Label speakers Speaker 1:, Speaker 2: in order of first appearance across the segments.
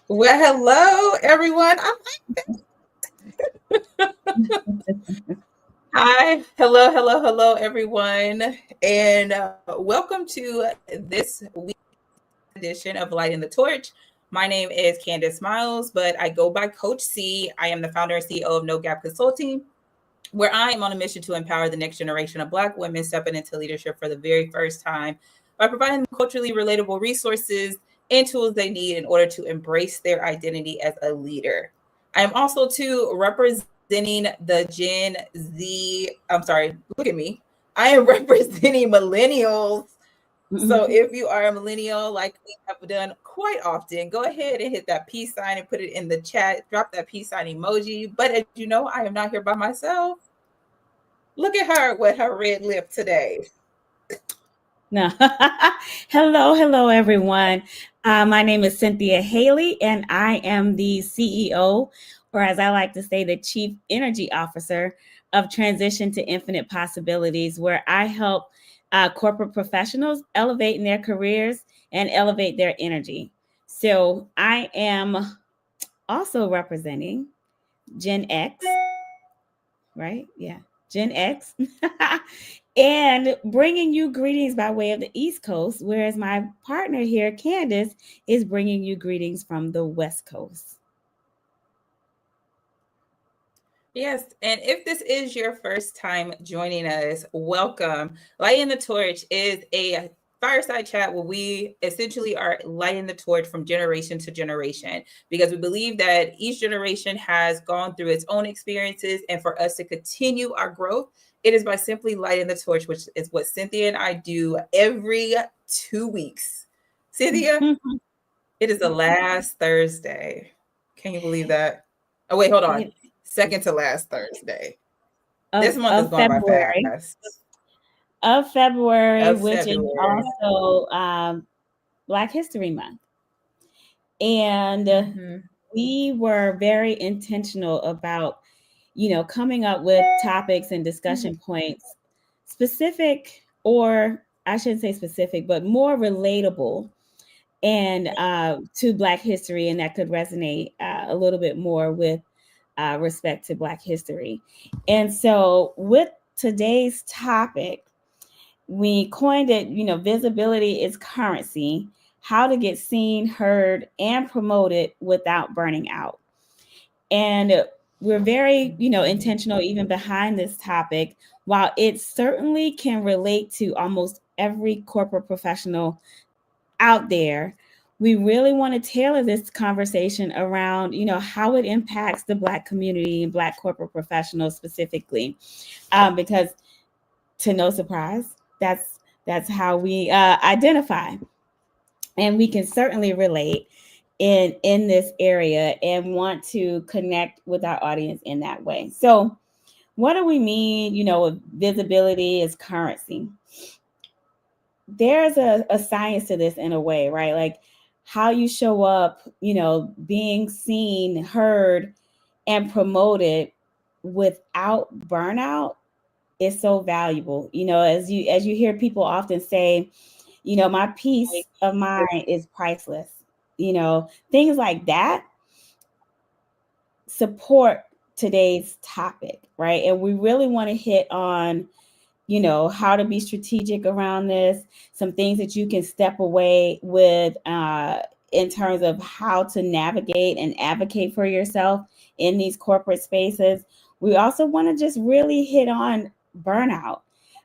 Speaker 1: Well, hello, everyone. Hi. Hello, everyone. And welcome to this week's edition of Lighting the Torch. My name is Candace Miles, but I go by Coach C. I am the founder and CEO of No Gap Consulting, where I am on a mission to empower the next generation of Black women stepping into leadership for the very first time by providing them culturally relatable resources and tools they need in order to embrace their identity as a leader. I am also too representing the Gen Z. I'm sorry, look at me. I am representing millennials. So if you are a millennial, like we have done quite often, go ahead and hit that peace sign and put it in the chat. Drop that peace sign emoji. But as you know, I am not here by myself. Look at her with her red lip today.
Speaker 2: No. Hello, everyone. My name is Cynthia Haley, and I am the CEO, or as I like to say, the Chief Energy Officer of Transition to Infinite Possibilities, where I help corporate professionals elevate in their careers and elevate their energy. So I am also representing Gen X, right? Yeah, Gen X. And bringing you greetings by way of the East Coast, whereas my partner here, Candace, is bringing you greetings from the West Coast.
Speaker 1: Yes, and if this is your first time joining us, welcome. Lighting the Torch is a fireside chat where we essentially are lighting the torch from generation to generation because we believe that each generation has gone through its own experiences, and for us to continue our growth, it is by simply lighting the torch, which is what Cynthia and I do every 2 weeks. Cynthia, it is the last Thursday. Can you believe that? Oh, wait, hold on. Second to last Thursday. This month is
Speaker 2: Of
Speaker 1: going by
Speaker 2: February.
Speaker 1: fast.
Speaker 2: Of February,
Speaker 1: Of
Speaker 2: which is
Speaker 1: February.
Speaker 2: also Black History Month. And we were very intentional about, coming up with topics and discussion points specific, or I shouldn't say specific, but more relatable and to Black history, and that could resonate a little bit more with respect to Black history. And so, with today's topic, we coined it, visibility is currency, how to get seen, heard, and promoted without burning out. And we're very, intentional even behind this topic. While it certainly can relate to almost every corporate professional out there, we really want to tailor this conversation around, how it impacts the Black community and Black corporate professionals specifically, because to no surprise, that's how we identify, and we can certainly relate in this area and want to connect with our audience in that way. So, what do we mean? Visibility is currency. There's a science to this in a way, right? Like how you show up, being seen, heard, and promoted without burnout is so valuable. As you hear people often say, my peace of mind is priceless. Things like that support today's topic, right? And we really want to hit on how to be strategic around this, some things that you can step away with in terms of how to navigate and advocate for yourself in these corporate spaces. We also want to just really hit on burnout.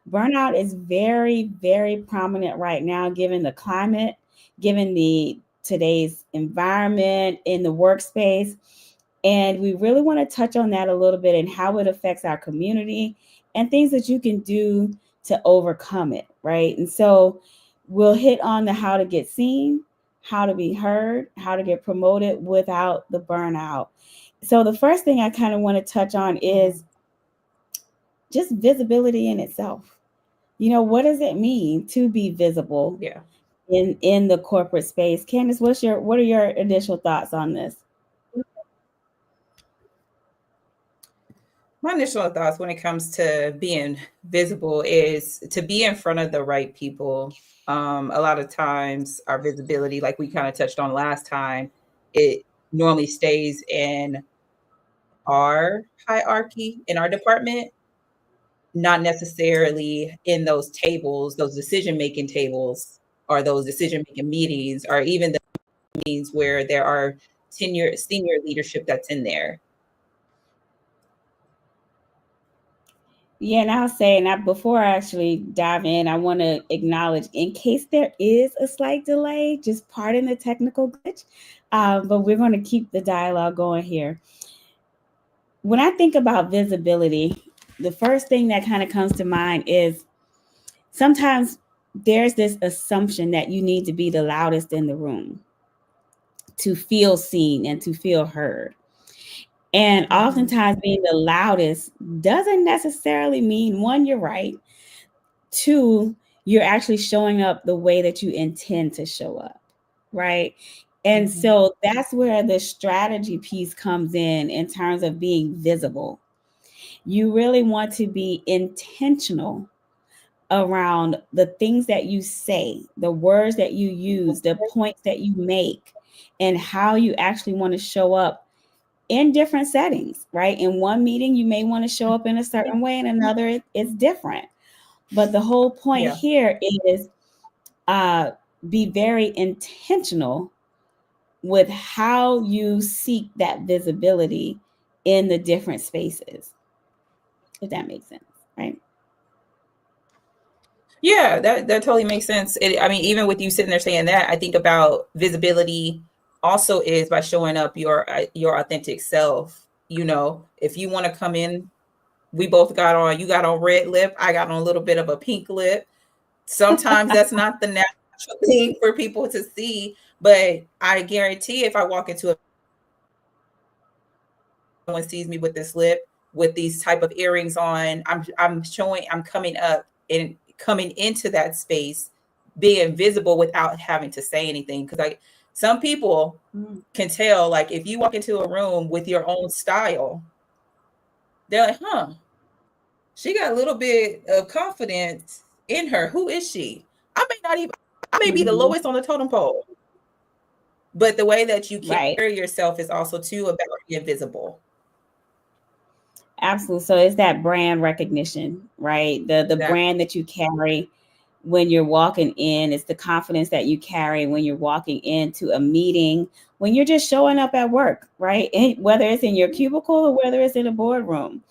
Speaker 2: Burnout is very, very prominent right now, given the climate, given the today's environment in the workspace. And we really want to touch on that a little bit and how it affects our community and things that you can do to overcome it, right? And so we'll hit on the how to get seen, how to be heard, how to get promoted without the burnout. So the first thing I kind of want to touch on is just visibility in itself. What does it mean to be visible in the corporate space? Candace, what are your initial thoughts on this?
Speaker 1: My initial thoughts when it comes to being visible is to be in front of the right people. A lot of times, our visibility, like we kind of touched on last time, normally stays in our hierarchy in our department, not necessarily in those tables, those decision-making tables, or those decision-making meetings, or even the meetings where there are senior leadership that's in there.
Speaker 2: Yeah, and I'll say, and before I actually dive in, I want to acknowledge, in case there is a slight delay, just pardon the technical glitch, but we're going to keep the dialogue going here. When I think about visibility, the first thing that kind of comes to mind is sometimes there's this assumption that you need to be the loudest in the room to feel seen and to feel heard. And oftentimes being the loudest doesn't necessarily mean, one, you're right. Two, you're actually showing up the way that you intend to show up, right? And so that's where the strategy piece comes in terms of being visible. You really want to be intentional around the things that you say, the words that you use, the points that you make, and how you actually want to show up in different settings, right? In one meeting, you may want to show up in a certain way, in another, it's different. But the whole point here is be very intentional with how you seek that visibility in the different spaces, if that makes sense, right?
Speaker 1: Yeah, that totally makes sense. I mean, even with you sitting there saying that, I think about visibility also is by showing up your authentic self. You know, if you want to come in, we both got on, you got on red lip, I got on a little bit of a pink lip. Sometimes that's not the natural thing for people to see, but I guarantee if I walk into someone sees me with this lip, with these type of earrings on, I'm coming up and coming into that space, being visible without having to say anything. Because some people can tell, like if you walk into a room with your own style, they're like, huh, she got a little bit of confidence in her. Who is she? I may be the lowest on the totem pole. But the way that you carry yourself is also too about being visible.
Speaker 2: Absolutely. So it's that brand recognition, right? The brand that you carry when you're walking in. It's the confidence that you carry when you're walking into a meeting, when you're just showing up at work, right? And whether it's in your cubicle or whether it's in a boardroom,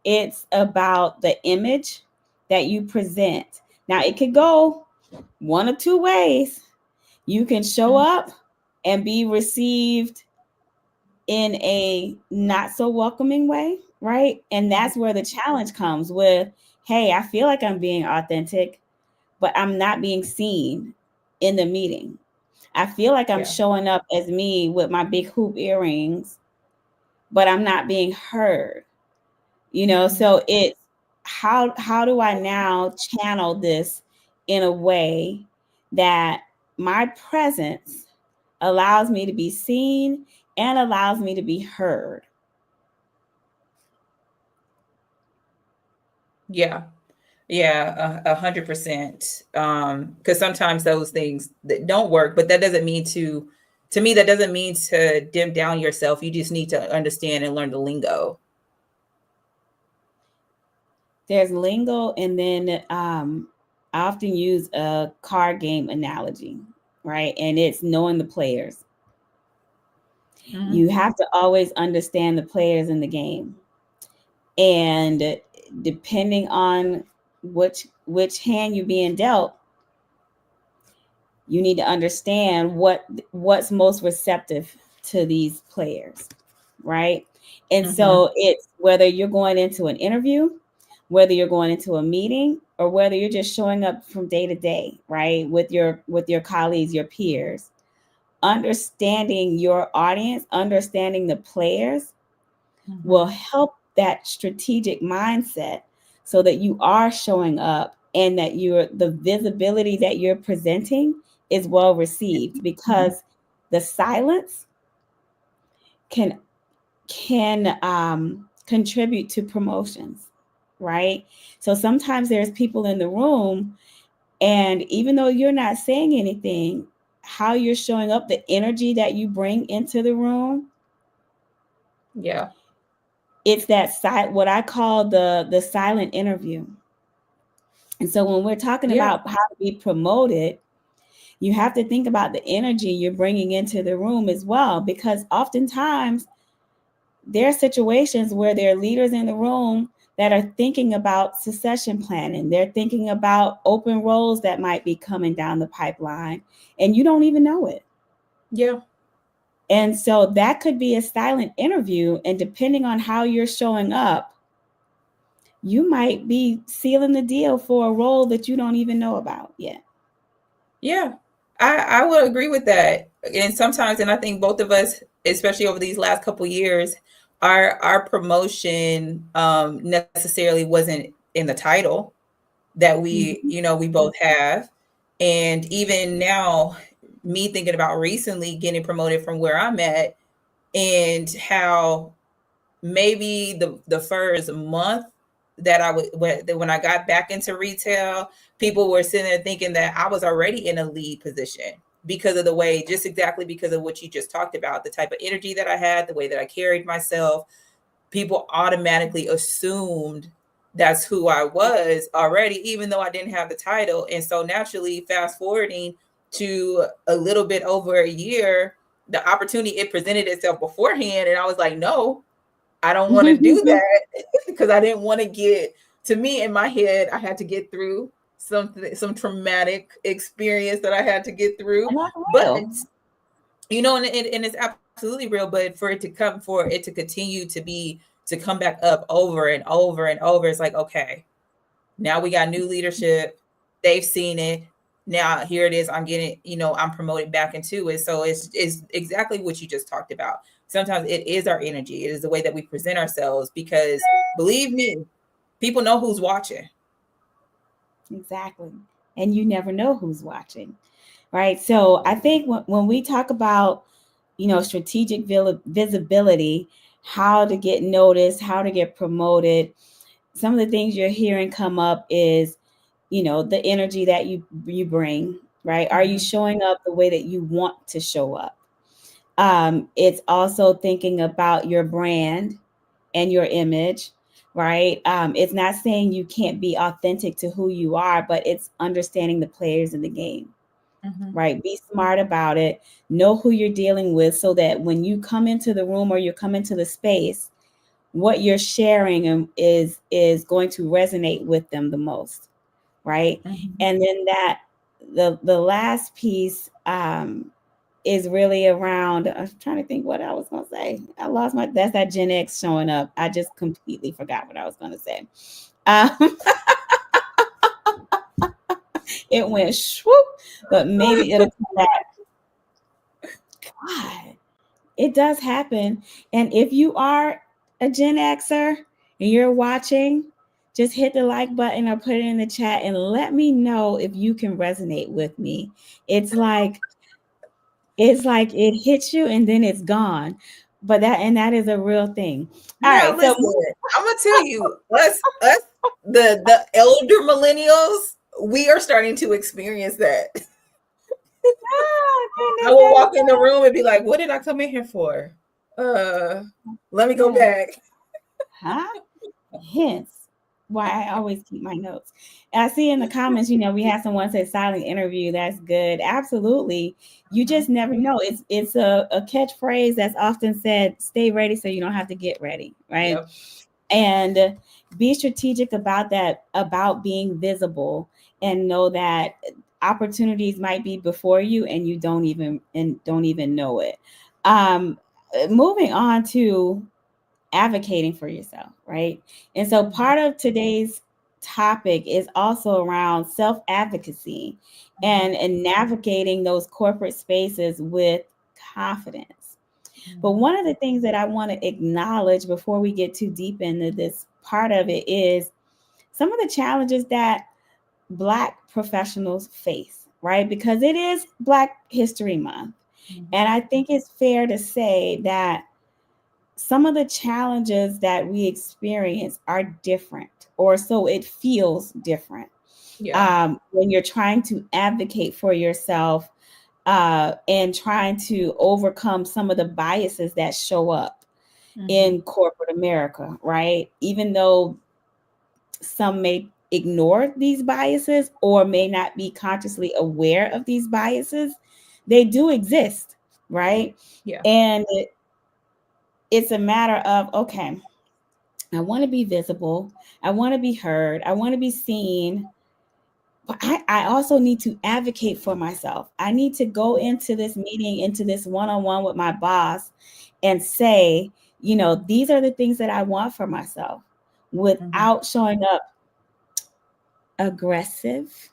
Speaker 2: it's about the image that you present. Now, it could go one of two ways. You can show up and be received in a not so welcoming way, right? And that's where the challenge comes with, hey, I feel like I'm being authentic, but I'm not being seen in the meeting. I feel like I'm showing up as me with my big hoop earrings, but I'm not being heard. You know, so it's how do I now channel this in a way that my presence allows me to be seen and allows me to be heard?
Speaker 1: Yeah. Yeah, 100%. Because sometimes those things that don't work, but that doesn't mean to me, that doesn't mean to dim down yourself. You just need to understand and learn the lingo.
Speaker 2: There's lingo, and then I often use a card game analogy, right? And it's knowing the players. You have to always understand the players in the game. And depending on which hand you're being dealt, you need to understand what's most receptive to these players, right? And so it's whether you're going into an interview, whether you're going into a meeting, or whether you're just showing up from day to day, right, with your colleagues, your peers. Understanding your audience, understanding the players will help that strategic mindset so that you are showing up and that the visibility that you're presenting is well received, because the silence can contribute to promotions, right? So sometimes there's people in the room, and even though you're not saying anything, how you're showing up, the energy that you bring into the room.
Speaker 1: Yeah.
Speaker 2: It's that what I call the silent interview. And so when we're talking about how to be promoted, you have to think about the energy you're bringing into the room as well, because oftentimes there are situations where there are leaders in the room that are thinking about succession planning. They're thinking about open roles that might be coming down the pipeline, and you don't even know it.
Speaker 1: Yeah.
Speaker 2: And so that could be a silent interview. And depending on how you're showing up, you might be sealing the deal for a role that you don't even know about yet.
Speaker 1: Yeah, I would agree with that. And sometimes, and I think both of us, especially over these last couple years, our promotion necessarily wasn't in the title that we,
Speaker 2: Mm-hmm.
Speaker 1: we both have. And even now, me thinking about recently getting promoted from where I'm at, and how maybe the first month that when I got back into retail, people were sitting there thinking that I was already in a lead position because of the way, just exactly because of what you just talked about, the type of energy that I had, the way that I carried myself. People automatically assumed that's who I was already, even though I didn't have the title. And so naturally, fast forwarding to a little bit over a year, the opportunity, it presented itself beforehand. And I was like, no, I don't want to do that because I didn't want to get, to me in my head, I had to get through some traumatic experience that I had to get through. But and it's absolutely real. But for it to continue to come back up over and over and over, it's like, okay, now we got new leadership. They've seen it. Now here it is. I'm getting, I'm promoted back into it. So it's exactly what you just talked about. Sometimes it is our energy. It is the way that we present ourselves, because believe me, people know who's watching.
Speaker 2: Exactly. And you never know who's watching, right? So I think when we talk about, strategic visibility, how to get noticed, how to get promoted, some of the things you're hearing come up is, the energy that you bring, right? Are you showing up the way that you want to show up? It's also thinking about your brand and your image, right? It's not saying you can't be authentic to who you are, but it's understanding the players in the game, right? Be smart about it. Know who you're dealing with, so that when you come into the room or you come into the space, what you're sharing is going to resonate with them the most, right? And then that the last piece is really around, I'm trying to think what I was going to say. I lost that's that Gen X showing up. I just completely forgot what I was going to say. It went swoop, but maybe it'll come back. God, it does happen. And if you are a Gen Xer and you're watching, just hit the like button or put it in the chat and let me know if you can resonate with me. It's like it hits you and then it's gone. But that is a real thing. All
Speaker 1: Now
Speaker 2: right. So
Speaker 1: listen, I'm gonna tell you, us the elder millennials, we are starting to experience that. I will walk in the room and be like, what did I come in here for? Let me go back.
Speaker 2: Huh? Hence why I always keep my notes. I see in the comments, we have someone say silent interview. That's good. Absolutely. You just never know. It's a catchphrase that's often said, stay ready so you don't have to get ready, right?
Speaker 1: Yep.
Speaker 2: And be strategic about that, about being visible, and know that opportunities might be before you and you don't even know it. Moving on to advocating for yourself, right? And so part of today's topic is also around self-advocacy and navigating those corporate spaces with confidence. But one of the things that I want to acknowledge before we get too deep into this part of it is some of the challenges that Black professionals face, right? Because it is Black History Month. And I think it's fair to say that some of the challenges that we experience are different, or so it feels different.
Speaker 1: Yeah.
Speaker 2: When you're trying to advocate for yourself and trying to overcome some of the biases that show up in corporate America, right? Even though some may ignore these biases or may not be consciously aware of these biases, they do exist, right?
Speaker 1: Yeah.
Speaker 2: And it's a matter of, okay, I want to be visible, I want to be heard, I want to be seen, but I also need to advocate for myself. I need to go into this meeting, into this one-on-one with my boss and say, you know, these are the things that I want for myself without showing up aggressive,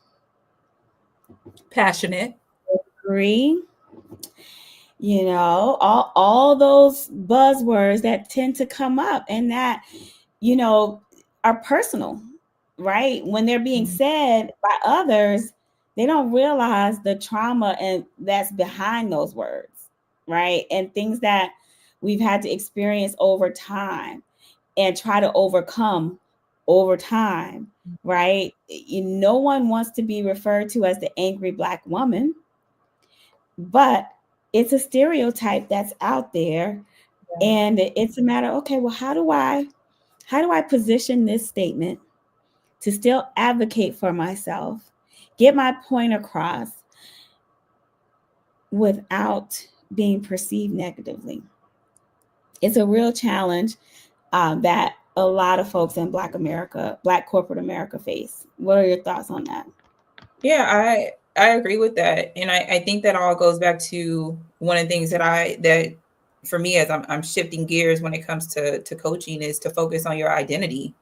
Speaker 1: Passionate,
Speaker 2: angry, you know, all those buzzwords that tend to come up and that, you know, are personal, right? When they're being said by others, they don't realize the trauma and that's behind those words, right? And things that we've had to experience over time and try to overcome over time, right? No one wants to be referred to as the angry Black woman, but it's a stereotype that's out there. And it's a matter, okay, well, how do I position this statement to still advocate for myself, get my point across without being perceived negatively? It's a real challenge that a lot of folks in Black America, Black corporate America face. What are your thoughts on that?
Speaker 1: Yeah, I agree with that. And I think that all goes back to one of the things that for me as I'm shifting gears when it comes to coaching is to focus on your identity.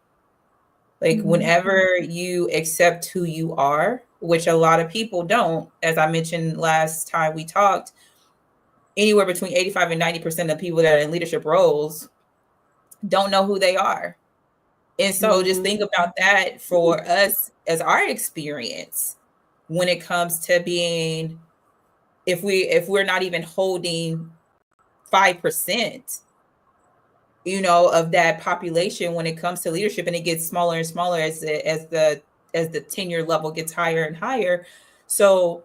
Speaker 1: Like whenever you accept who you are, which a lot of people don't, as I mentioned last time we talked, anywhere between 85 and 90% of people that are in leadership roles don't know who they are. And so just think about that for us as our experience when it comes to being, if we're not even holding 5%, you know, of that population when it comes to leadership, and it gets smaller and smaller as the tenure level gets higher and higher. So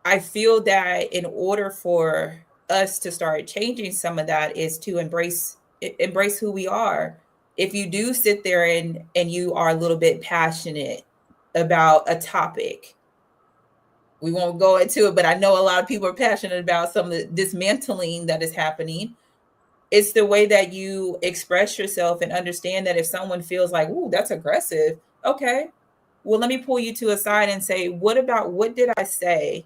Speaker 1: I feel that in order for us to start changing some of that is to embrace who we are. If you do sit there and you are a little bit passionate about a topic, we won't go into it, but I know a lot of people are passionate about some of the dismantling that is happening. It's the way that you express yourself and understand that if someone feels like, ooh, that's aggressive, okay, well, let me pull you to a side and say, what did I say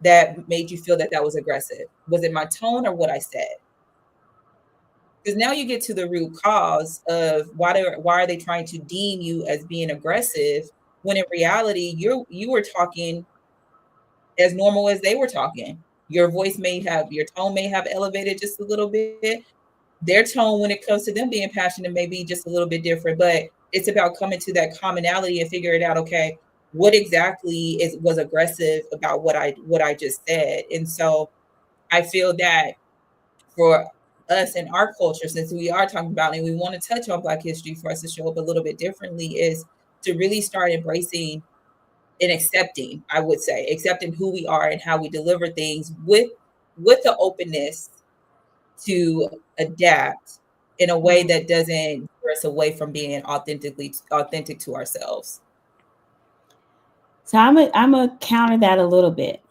Speaker 1: that made you feel that that was aggressive? Was it my tone or what I said? Because now you get to the root cause of why are they trying to deem you as being aggressive when in reality you were talking as normal as they were talking. Your tone may have elevated just a little bit. Their tone when it comes to them being passionate may be just a little bit different, but it's about coming to that commonality and figuring out, okay, what exactly was aggressive about what I just said. And so I feel that for us in our culture, since we are talking about and we want to touch on Black history for us to show up a little bit differently, is to really start embracing and accepting, I would say, accepting who we are and how we deliver things with the openness to adapt in a way that doesn't steer us away from being authentic to ourselves.
Speaker 2: So I'm a counter that a little bit.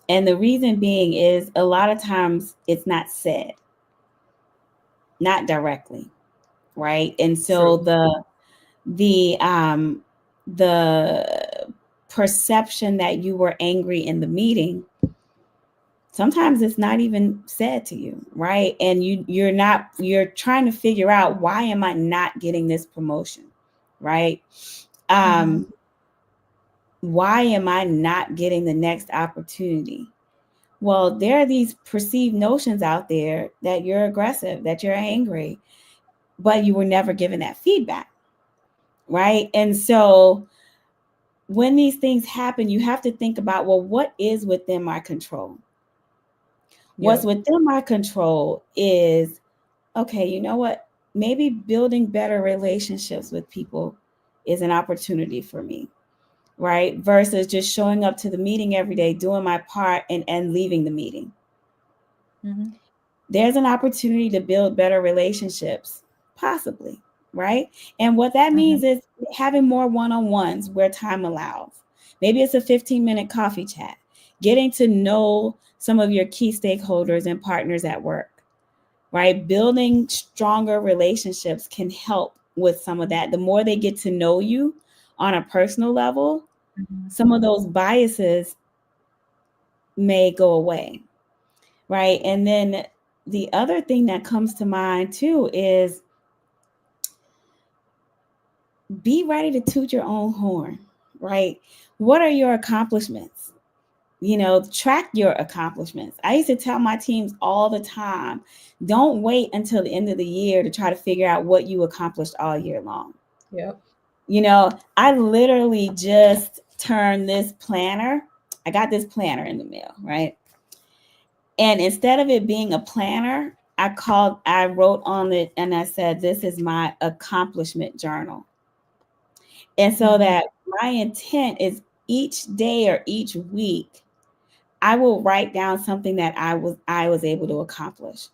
Speaker 2: And the reason being is a lot of times it's not said, not directly, right? And so the perception that you were angry in the meeting, sometimes it's not even said to you, right? And you're trying to figure out, why am I not getting this promotion, right? Why am I not getting the next opportunity? Well, there are these perceived notions out there that you're aggressive, that you're angry, but you were never given that feedback, right? And so when these things happen, you have to think about, well, what is within my control? What's within my control is, okay, you know what? Maybe building better relationships with people is an opportunity for me. right? Versus just showing up to the meeting every day, doing my part, and leaving the meeting.
Speaker 1: Mm-hmm.
Speaker 2: There's an opportunity to build better relationships, possibly, right? And what that
Speaker 1: Mm-hmm.
Speaker 2: means is having more one-on-ones where time allows. Maybe it's a 15-minute coffee chat, getting to know some of your key stakeholders and partners at work, right? Building stronger relationships can help with some of that. The more they get to know you on a personal level,
Speaker 1: Mm-hmm.
Speaker 2: some of those biases may go away, right? And then the other thing that comes to mind too is be ready to toot your own horn, right? What are your accomplishments? Track your accomplishments. I used to tell my teams all the time, don't wait until the end of the year to try to figure out what you accomplished all year long.
Speaker 1: Yep.
Speaker 2: I literally just turned this planner. I got this planner in the mail, right? And instead of it being a planner, I wrote on it and I said, this is my accomplishment journal. And so
Speaker 1: Mm-hmm.
Speaker 2: that my intent is each day or each week, I will write down something that I was able to accomplish,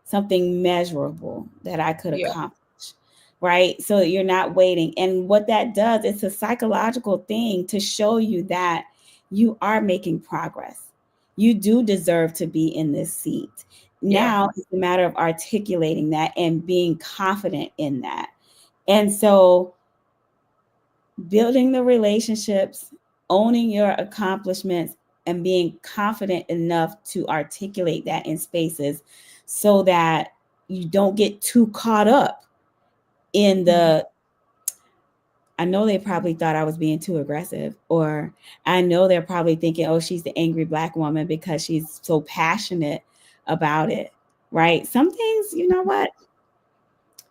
Speaker 2: something measurable that I could
Speaker 1: Yeah.
Speaker 2: accomplish, right? So that you're not waiting. And what that does, it's a psychological thing to show you that you are making progress. You do deserve to be in this seat.
Speaker 1: Yeah.
Speaker 2: Now it's a matter of articulating that and being confident in that. And so building the relationships, owning your accomplishments, and being confident enough to articulate that in spaces so that you don't get too caught up in
Speaker 1: Mm-hmm.
Speaker 2: I know they probably thought I was being too aggressive, or I know they're probably thinking, oh, she's the angry Black woman because she's so passionate about it, right? Some things, you know what?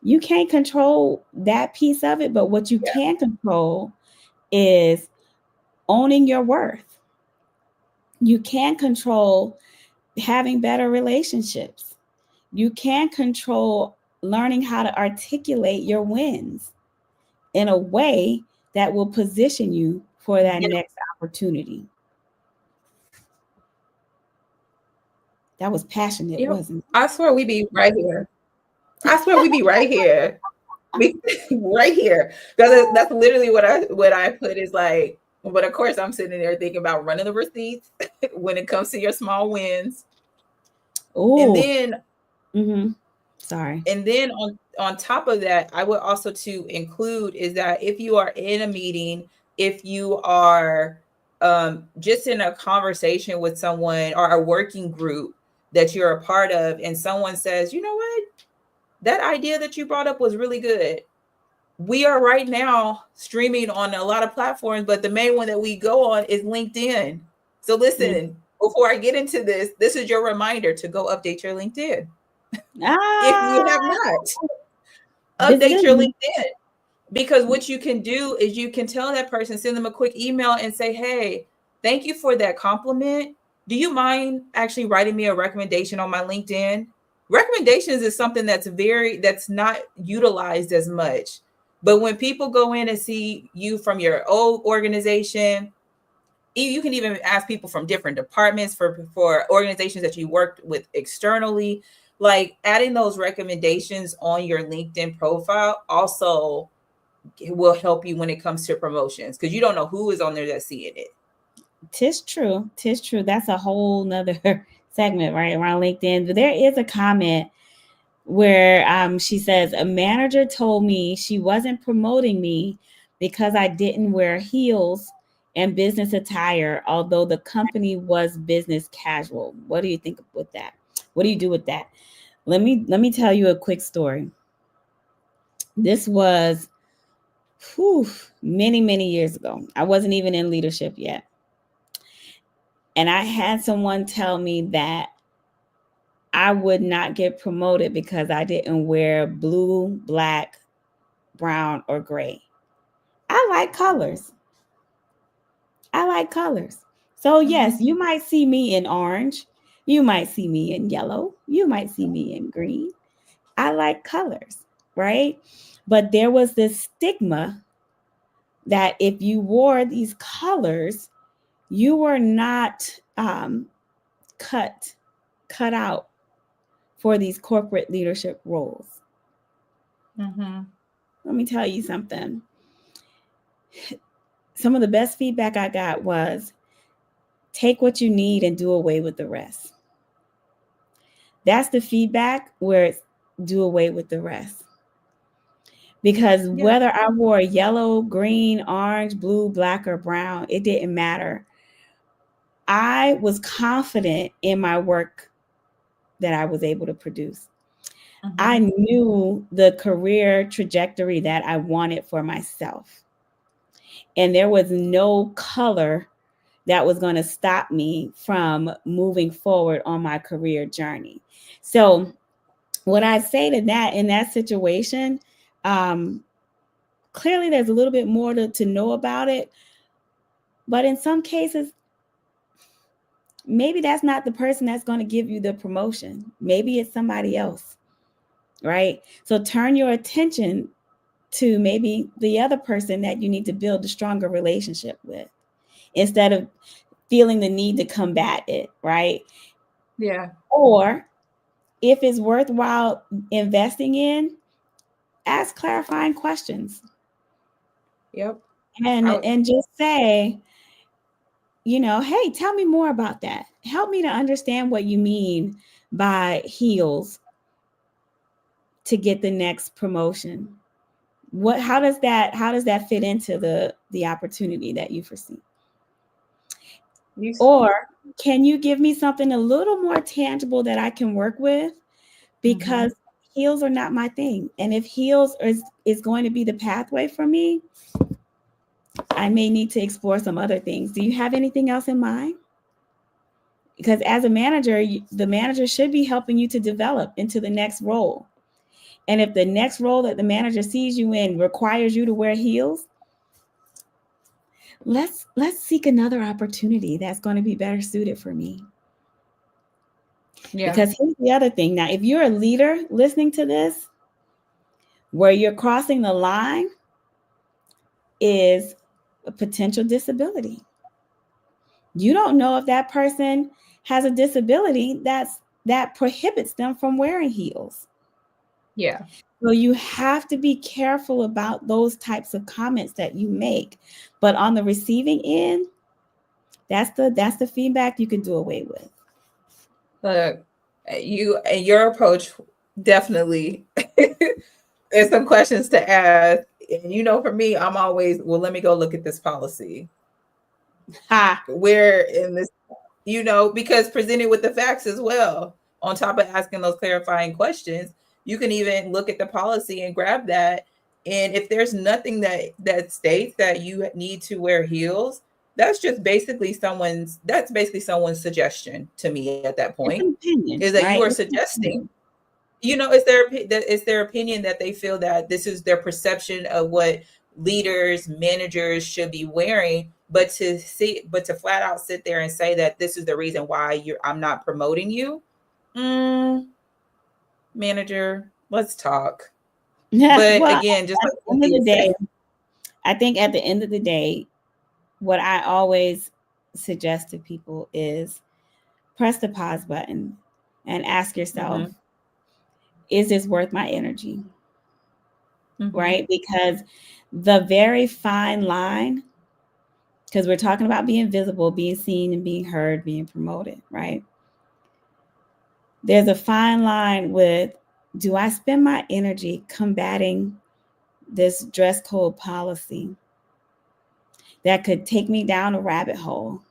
Speaker 2: You can't control that piece of it, but what you
Speaker 1: Yeah.
Speaker 2: can control is owning your worth. You can control having better relationships. You can control learning how to articulate your wins in a way that will position you for that
Speaker 1: Yeah.
Speaker 2: next opportunity. That was passionate,
Speaker 1: Yep.
Speaker 2: wasn't
Speaker 1: I swear we be right here. I swear we be right here. We right here. Because that's literally what I put is like, but of course I'm sitting there thinking about running the receipts when it comes to your small wins.
Speaker 2: it?
Speaker 1: And
Speaker 2: Oh,
Speaker 1: then
Speaker 2: mm-hmm. Sorry.
Speaker 1: on top of that, I would also to include is that if you are in a meeting, if you are just in a conversation with someone or a working group that you're a part of, and someone says, you know what, that idea that you brought up was really good. We are right now streaming on a lot of platforms, but the main one that we go on is LinkedIn. So
Speaker 2: Mm.
Speaker 1: listen, before I get into this is your reminder to go update your LinkedIn. If you have
Speaker 2: Ah,
Speaker 1: not, update your
Speaker 2: visibility.
Speaker 1: LinkedIn, because what you can do is you can tell that person, send them a quick email and say, hey, thank you for that compliment. Do you mind actually writing me a recommendation on my LinkedIn? Recommendations is something that's not utilized as much. But when people go in and see you from your old organization, you can even ask people from different departments for organizations that you worked with externally. Like adding those recommendations on your LinkedIn profile also will help you when it comes to promotions, because you don't know who is on there that's seeing it.
Speaker 2: Tis true. Tis true. That's a whole nother segment right around LinkedIn. But there is a comment where she says, a manager told me she wasn't promoting me because I didn't wear heels and business attire, although the company was business casual. What do you think with that? What do you do with that? Let me tell you a quick story. This was many, many years ago. I wasn't even in leadership yet. And I had someone tell me that I would not get promoted because I didn't wear blue, black, brown, or gray. I like colors. I like colors. So, yes,
Speaker 1: Mm-hmm.
Speaker 2: you might see me in orange. You might see me in yellow. You might see me in green. I like colors, right? But there was this stigma that if you wore these colors, you were not cut out for these corporate leadership roles. Let me tell you something. Some of the best feedback I got was, take what you need and do away with the rest. That's the feedback, where it's do away with the rest. Because whether I wore yellow, green, orange, blue, black, or brown, it didn't matter. I was confident in my work that I was able to produce. I knew the career trajectory that I wanted for myself. And there was no color that was going to stop me from moving forward on my career journey. So what I say to that, in that situation, clearly there's a little bit more to know about it. But in some cases, maybe that's not the person that's going to give you the promotion. Maybe it's somebody else, right? So turn your attention to maybe the other person that you need to build a stronger relationship with, instead of feeling the need to combat it, right?
Speaker 1: Yeah.
Speaker 2: Or if it's worthwhile investing in, ask clarifying questions.
Speaker 1: Yep.
Speaker 2: And just say, hey, tell me more about that. Help me to understand what you mean by heels to get the next promotion. How does that fit into the opportunity that you foresee? Or can you give me something a little more tangible that I can work with? Because heels are not my thing. And if heels is going to be the pathway for me, I may need to explore some other things. Do you have anything else in mind? Because as a manager, the manager should be helping you to develop into the next role. And if the next role that the manager sees you in requires you to wear heels, let's seek another opportunity that's going to be better suited for me. Yeah. Because here's the other thing. Now, if you're a leader listening to this, where you're crossing the line is a potential disability. You don't know if that person has a disability that prohibits them from wearing heels.
Speaker 1: Yeah.
Speaker 2: So you have to be careful about those types of comments that you make. But on the receiving end, that's the feedback you can do away with.
Speaker 1: Look, your approach definitely there's some questions to ask. And for me, I'm always, well, let me go look at this policy. Where in this, because presented with the facts as well, on top of asking those clarifying questions, you can even look at the policy and grab that. And if there's nothing that states that you need to wear heels, that's basically someone's suggestion to me at that point.
Speaker 2: Opinion,
Speaker 1: is that
Speaker 2: right?
Speaker 1: You are suggesting, it's their opinion that they feel that this is their perception of what leaders, managers should be wearing, but to flat out sit there and say that this is the reason why I'm not promoting you. Manager, let's talk. But well, again, just
Speaker 2: at the end of the day, I think at the end of the day, what I always suggest to people is press the pause button and ask yourself, is this worth my energy? Right? Because the very fine line, because we're talking about being visible, being seen and being heard, being promoted, right? There's a fine line with, do I spend my energy combating this dress code policy that could take me down a rabbit hole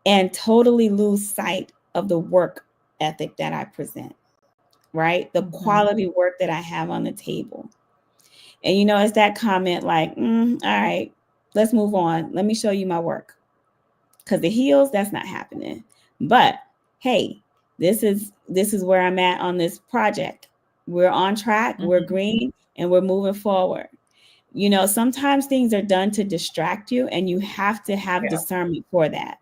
Speaker 2: and totally lose sight of the work ethic that I present, right? The quality work that I have on the table. And it's that comment like, all right, let's move on. Let me show you my work. Because the heels, that's not happening. But hey, this is where I'm at on this project. We're on track, we're green, and we're moving forward. Sometimes things are done to distract you, and you have to have discernment for that,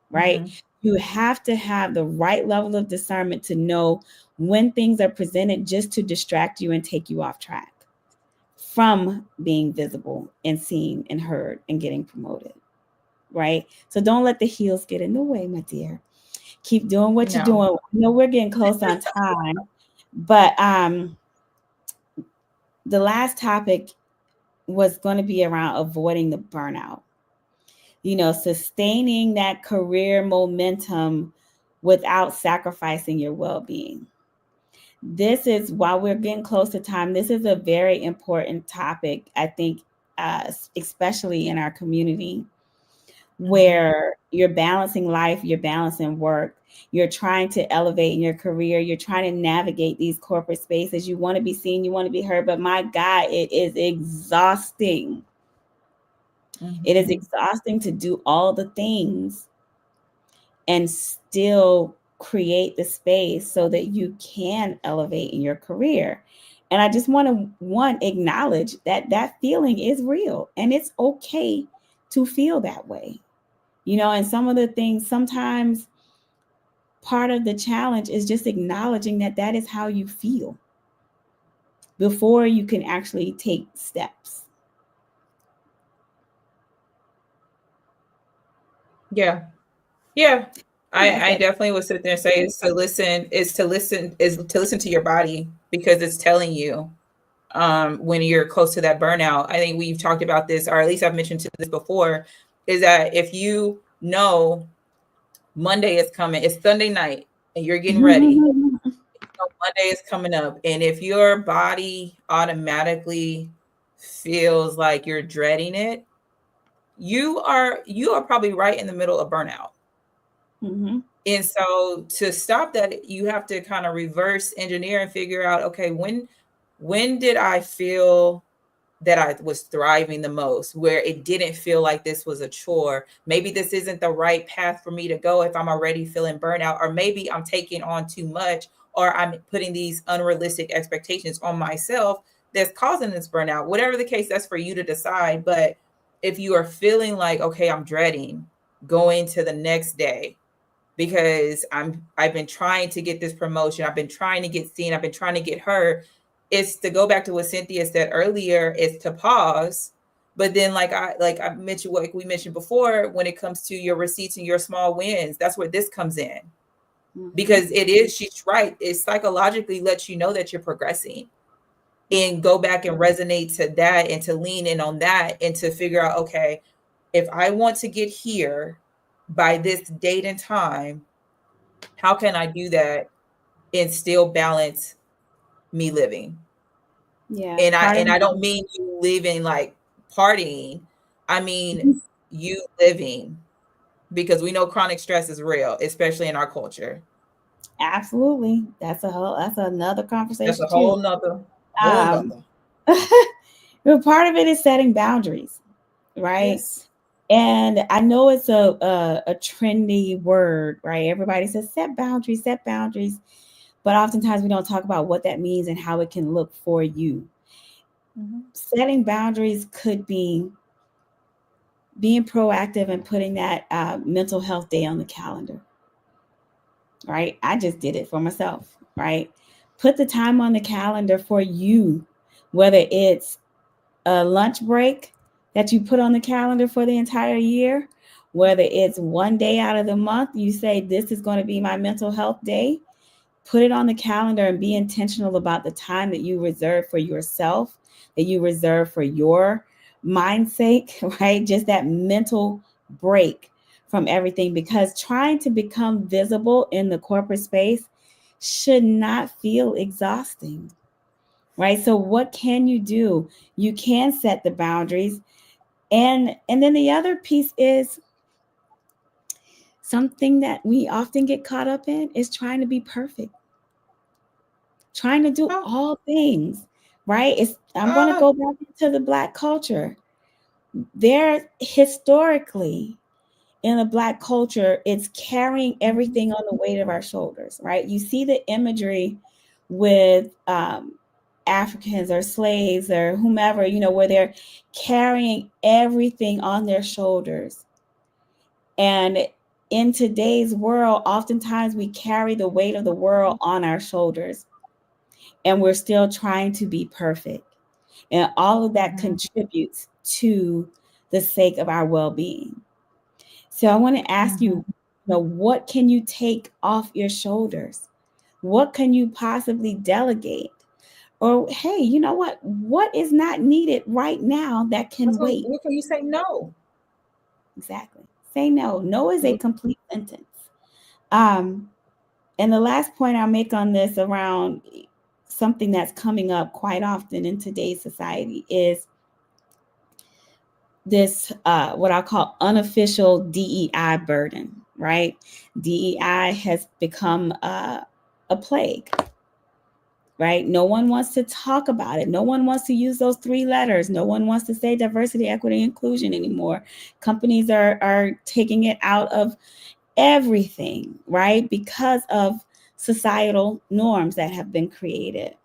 Speaker 2: right? You have to have the right level of discernment to know when things are presented just to distract you and take you off track. from being visible and seen and heard and getting promoted, right? So don't let the heels get in the way, my dear. Keep doing what you're
Speaker 1: No.
Speaker 2: doing. I know we're getting close on time, but the last topic was going to be around avoiding the burnout. Sustaining that career momentum without sacrificing your well-being. This is, while we're getting close to time, this is a very important topic, I think, especially in our community, where you're balancing life, you're balancing work, you're trying to elevate in your career, you're trying to navigate these corporate spaces. You want to be seen, you want to be heard, but my God, it is exhausting. It is exhausting to do all the things and still create the space so that you can elevate in your career. And I just want to acknowledge that that feeling is real and it's okay to feel that way. And some of the things, sometimes part of the challenge is just acknowledging that that is how you feel before you can actually take steps.
Speaker 1: Yeah. Yeah. I definitely would sit there and say is to listen to your body because it's telling you when you're close to that burnout. I think we've talked about this, or at least I've mentioned this before, is that if you know Monday is coming, it's Sunday night and you're getting ready, Monday is coming up, and if your body automatically feels like you're dreading it, you are probably right in the middle of burnout. And so to stop that, you have to kind of reverse engineer and figure out, okay, when did I feel that I was thriving the most, where it didn't feel like this was a chore? Maybe this isn't the right path for me to go if I'm already feeling burnout, or maybe I'm taking on too much, or I'm putting these unrealistic expectations on myself that's causing this burnout. Whatever the case, that's for you to decide. But if you are feeling like, okay, I'm dreading going to the next day because I've been trying to get this promotion, I've been trying to get seen, I've been trying to get heard, it's to go back to what Cynthia said earlier, is to pause. But then like I mentioned, what we mentioned before, when it comes to your receipts and your small wins, that's where this comes in. Because she's right, it psychologically lets you know that you're progressing, and go back and resonate to that and to lean in on that and to figure out, okay, if I want to get here by this date and time, how can I do that and still balance me living?
Speaker 2: Yeah.
Speaker 1: And I don't mean you living like partying. I mean you living, because we know chronic stress is real, especially in our culture.
Speaker 2: Absolutely. That's another
Speaker 1: That's
Speaker 2: conversation
Speaker 1: a
Speaker 2: too.
Speaker 1: whole
Speaker 2: Um,
Speaker 1: nother.
Speaker 2: but part of it is setting boundaries, right?
Speaker 1: Yes.
Speaker 2: And I know it's a trendy word, right? Everybody says set boundaries, set boundaries, but oftentimes we don't talk about what that means and how it can look for you. Setting boundaries could be being proactive and putting that mental health day on the calendar, right? I just did it for myself, right? Put the time on the calendar for you, whether it's a lunch break that you put on the calendar for the entire year, whether it's one day out of the month, you say, this is going to be my mental health day. Put it on the calendar and be intentional about the time that you reserve for yourself, that you reserve for your mind's sake, right? Just that mental break from everything, because trying to become visible in the corporate space should not feel exhausting, right? So what can you do? You can set the boundaries. And then the other piece is something that we often get caught up in is trying to be perfect, trying to do all things, right? I'm going to go back into the Black culture. There, historically, in the Black culture, it's carrying everything on the weight of our shoulders, right? You see the imagery with Africans or slaves or whomever, where they're carrying everything on their shoulders. And in today's world, oftentimes we carry the weight of the world on our shoulders and we're still trying to be perfect. And all of that
Speaker 1: Mhm.
Speaker 2: contributes to the sake of our well-being. So I want to ask you, what can you take off your shoulders? What can you possibly delegate? Or hey, you know what is not needed right now that can wait?
Speaker 1: What can you say no?
Speaker 2: Exactly. Say no. No is a complete sentence. Um, and the last point I'll make on this around something that's coming up quite often in today's society is this what I call unofficial DEI burden, right? DEI has become a plague, right? No one wants to talk about it. No one wants to use those 3 letters. No one wants to say diversity, equity, inclusion anymore. Companies are taking it out of everything, right? Because of societal norms that have been created.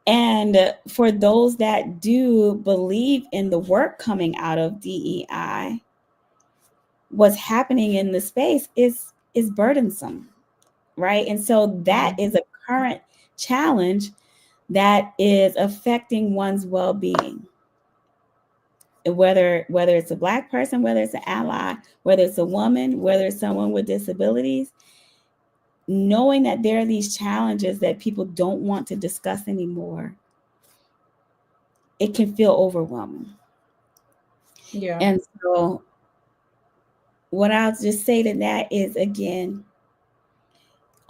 Speaker 2: And for those that do believe in the work coming out of DEI, what's happening in the space is burdensome, right? And so that is a current challenge that is affecting one's well-being. Whether it's a Black person, whether it's an ally, whether it's a woman, whether it's someone with disabilities, knowing that there are these challenges that people don't want to discuss anymore, it can feel overwhelming.
Speaker 1: Yeah.
Speaker 2: And so what I'll just say to that is, again,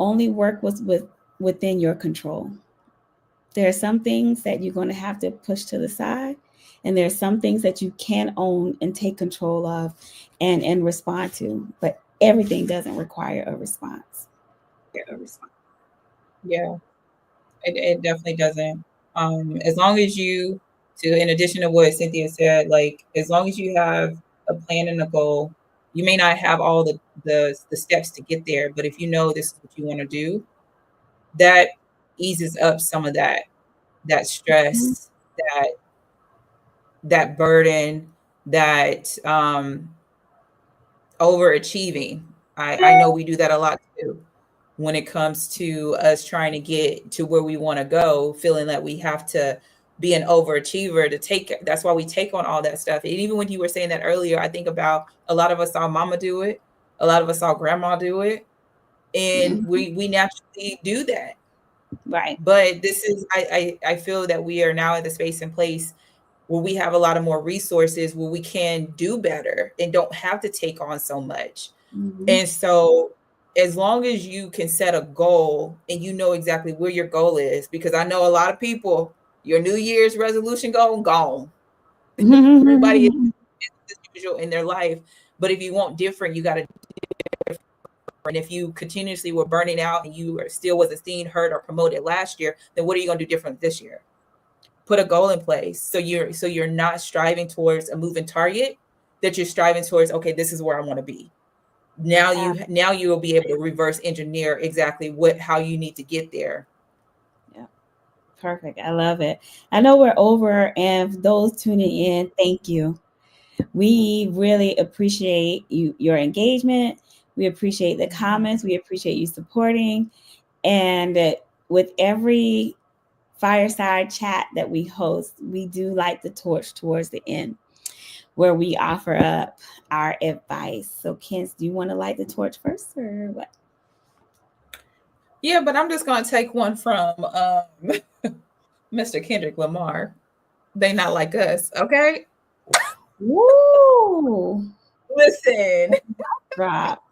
Speaker 2: only work within your control. There are some things that you're going to have to push to the side, and there are some things that you can own and take control of and respond to. But everything doesn't require a response.
Speaker 1: Yeah, it definitely doesn't. As long as in addition to what Cynthia said, like as long as you have a plan and a goal, you may not have all the steps to get there, but if you know this is what you want to do, that eases up some of that stress, that burden, that overachieving. I know we do that a lot too when it comes to us trying to get to where we want to go, feeling that we have to be an overachiever to take. That's why we take on all that stuff. And even when you were saying that earlier, I think about a lot of us saw mama do it, a lot of us saw grandma do it, and we naturally do that.
Speaker 2: Right.
Speaker 1: But this is I feel that we are now in the space and place where we have a lot of more resources where we can do better and don't have to take on so much. And so as long as you can set a goal and you know exactly where your goal is, because I know a lot of people, your New Year's resolution goal gone. Everybody is as usual in their life. But if you want different, you got to do different. And if you continuously were burning out and you still wasn't seen, heard, or promoted last year, then what are you going to do different this year? Put a goal in place so you're not striving towards a moving target, that you're striving towards, okay, this is where I want to be. Now you will be able to reverse engineer exactly how you need to get there.
Speaker 2: Yeah. Perfect. I love it. I know we're over, and for those tuning in, thank you. We really appreciate your engagement. We appreciate the comments. We appreciate you supporting. And with every fireside chat that we host, we do light the torch towards the end, where we offer up our advice. So, Kens, do you want to light the torch first, or what?
Speaker 1: Yeah, but I'm just going to take one from Mr. Kendrick Lamar. They not like us, okay?
Speaker 2: Woo!
Speaker 1: Listen.
Speaker 2: Drop.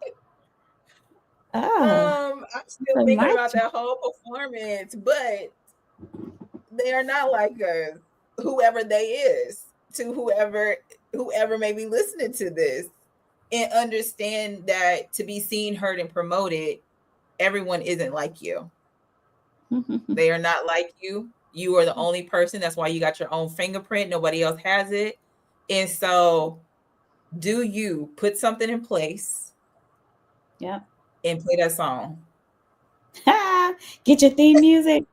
Speaker 2: Oh,
Speaker 1: I'm still thinking about that whole performance, but they are not like us. Whoever they is, to whoever may be listening to this, and understand that to be seen, heard, and promoted, everyone isn't like you. They are not like you. You are the only person. That's why you got your own fingerprint. Nobody else has it. And so do you put something in place?
Speaker 2: Yeah.
Speaker 1: And play that song.
Speaker 2: Get your theme music.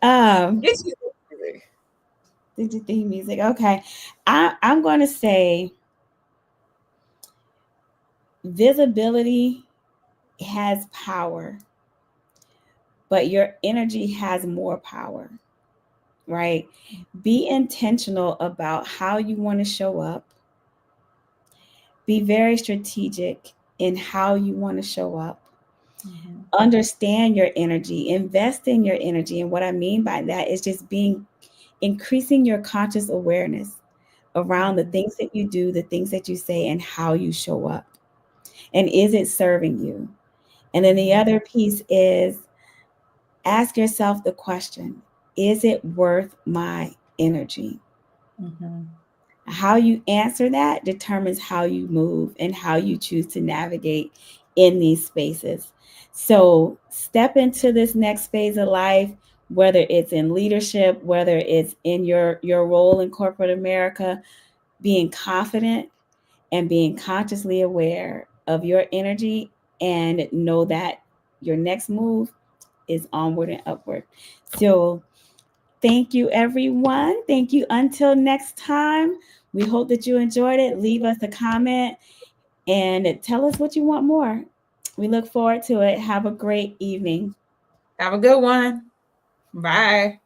Speaker 1: Get your music.
Speaker 2: Get your theme music. Okay. I'm going to say visibility has power, but your energy has more power. right? Be intentional about how you want to show up. Be very strategic in how you want to show up. Understand your energy, invest in your energy. And what I mean by that is just increasing your conscious awareness around the things that you do, the things that you say, and how you show up. And is it serving you? And then the other piece is ask yourself the question, is it worth my energy? How you answer that determines how you move and how you choose to navigate in these spaces. So step into this next phase of life, whether it's in leadership, whether it's in your role in corporate America, being confident and being consciously aware of your energy, and know that your next move is onward and upward. So thank you, everyone. Thank you. Until next time, we hope that you enjoyed it. Leave us a comment and tell us what you want more. We look forward to it. Have a great evening.
Speaker 1: Have a good one. Bye.